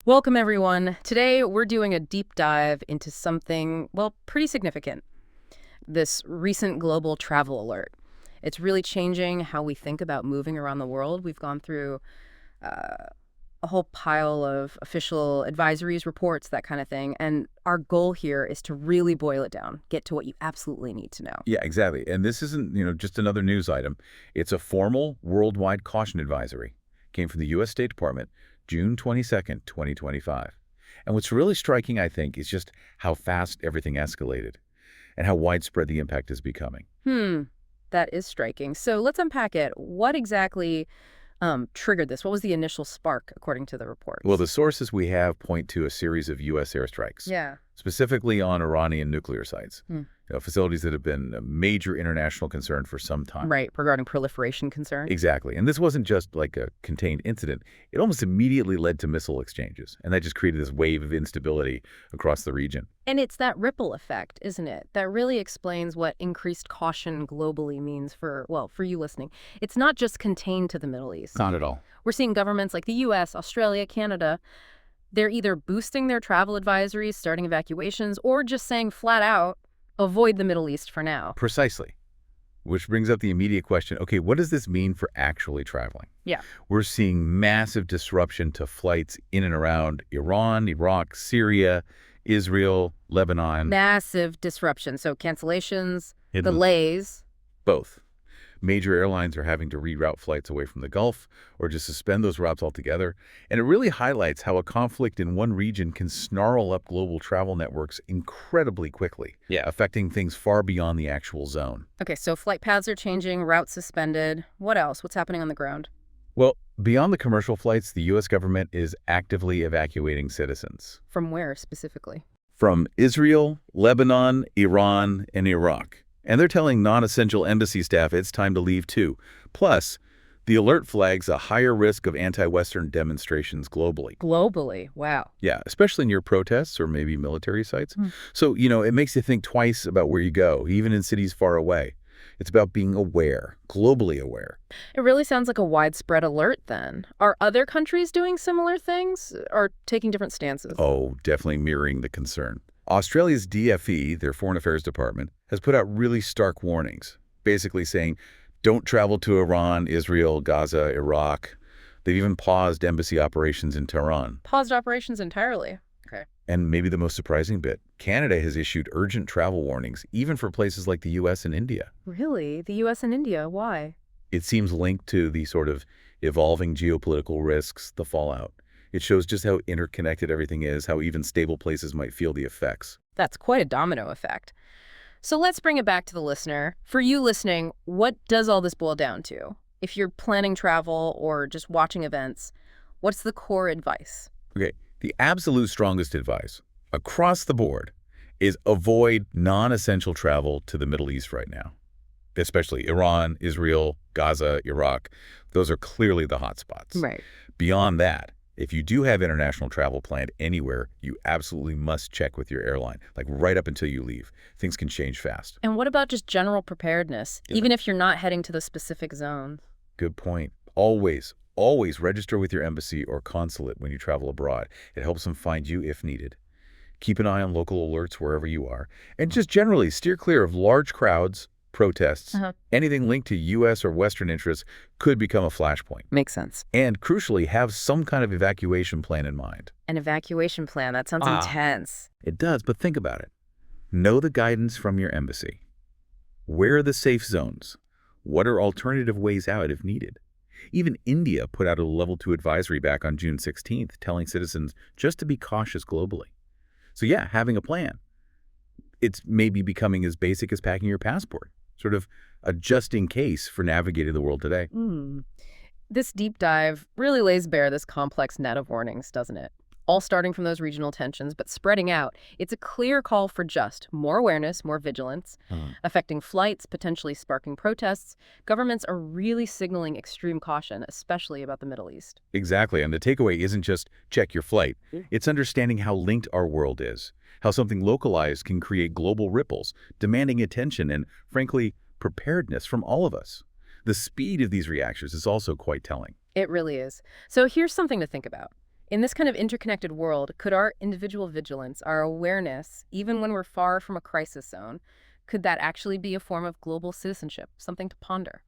Welcome, everyone. Today, we're doing a deep dive into something, well, pretty significant. This recent global travel alert. It's really changing how we think about moving around the world. We've gone through uh, a whole pile of official advisories, reports, that kind of thing. And our goal here is to really boil it down, get to what you absolutely need to know. Yeah, exactly. And this isn't, just another news item. It's a formal worldwide caution advisory. Came from the U.S. State Department, June 22nd, 2025. And what's really striking, I think, is just how fast everything escalated and how widespread the impact is becoming. That is striking. So let's unpack it. What exactly triggered this? What was the initial spark, according to the reports? Well, the sources we have point to a series of U.S. airstrikes, Yeah. specifically on Iranian nuclear sites, Hmm. facilities that have been a major international concern for some time. Right, regarding proliferation concern. Exactly. And this wasn't just like a contained incident. It almost immediately led to missile exchanges, and that just created this wave of instability across the region. And it's that ripple effect, isn't it? That really explains what increased caution globally means for you listening. It's not just contained to the Middle East. Not at all. We're seeing governments like the US, Australia, Canada, they're either boosting their travel advisories, starting evacuations, or just saying flat out, avoid the Middle East for now. Precisely. Which brings up the immediate question, okay, what does this mean for actually traveling? Yeah. We're seeing massive disruption to flights in and around Iran, Iraq, Syria, Israel, Lebanon. Massive disruption. So cancellations, Hidden. delays. Both. Major airlines are having to reroute flights away from the Gulf or just suspend those routes altogether. And it really highlights how a conflict in one region can snarl up global travel networks incredibly quickly, affecting things far beyond the actual zone. Okay, so flight paths are changing, routes suspended. What else? What's happening on the ground? Well, beyond the commercial flights, the U.S. government is actively evacuating citizens. From where specifically? From Israel, Lebanon, Iran, and Iraq. And they're telling non-essential embassy staff it's time to leave too. Plus, the alert flags a higher risk of anti-Western demonstrations globally. Globally? Wow. Yeah, especially near protests or maybe military sites. So, it makes you think twice about where you go, even in cities far away. It's about being aware, globally aware. It really sounds like a widespread alert then. Are other countries doing similar things or taking different stances? Oh, definitely mirroring the concern. Australia's DFE, their Foreign Affairs Department, has put out really stark warnings, basically saying, don't travel to Iran, Israel, Gaza, Iraq. They've even paused embassy operations in Tehran. Paused operations entirely. Okay. And maybe the most surprising bit, Canada has issued urgent travel warnings, even for places like the U.S. and India. Really? The U.S. and India? Why? It seems linked to the sort of evolving geopolitical risks, the fallout. It shows just how interconnected everything is, how even stable places might feel the effects. That's quite a domino effect. So let's bring it back to the listener. For you listening, what does all this boil down to? If you're planning travel or just watching events, what's the core advice? Okay, the absolute strongest advice across the board is avoid non-essential travel to the Middle East right now, especially Iran, Israel, Gaza, Iraq. Those are clearly the hotspots. Right. Beyond that, if you do have international travel planned anywhere, you absolutely must check with your airline, like right up until you leave. Things can change fast. And what about just general preparedness, even if you're not heading to the specific zone? Good point. Always register with your embassy or consulate when you travel abroad. It helps them find you if needed. Keep an eye on local alerts wherever you are. And just generally steer clear of large crowds, protests. Anything linked to U.S. or Western interests could become a flashpoint. Makes sense. And crucially, have some kind of evacuation plan in mind. An evacuation plan. That sounds intense. It does, but think about it. Know the guidance from your embassy. Where are the safe zones? What are alternative ways out if needed? Even India put out a level 2 advisory back on June 16th, telling citizens just to be cautious globally. So yeah, having a plan. It's maybe becoming as basic as packing your passport, sort of a just in case for navigating the world today. This deep dive really lays bare this complex net of warnings, doesn't it? All starting from those regional tensions, but spreading out. It's a clear call for just more awareness, more vigilance, affecting flights, potentially sparking protests. Governments are really signaling extreme caution, especially about the Middle East. Exactly. And the takeaway isn't just check your flight. It's understanding how linked our world is, how something localized can create global ripples, demanding attention and, frankly, preparedness from all of us. The speed of these reactions is also quite telling. It really is. So here's something to think about. In this kind of interconnected world, could our individual vigilance, our awareness, even when we're far from a crisis zone, could that actually be a form of global citizenship? Something to ponder.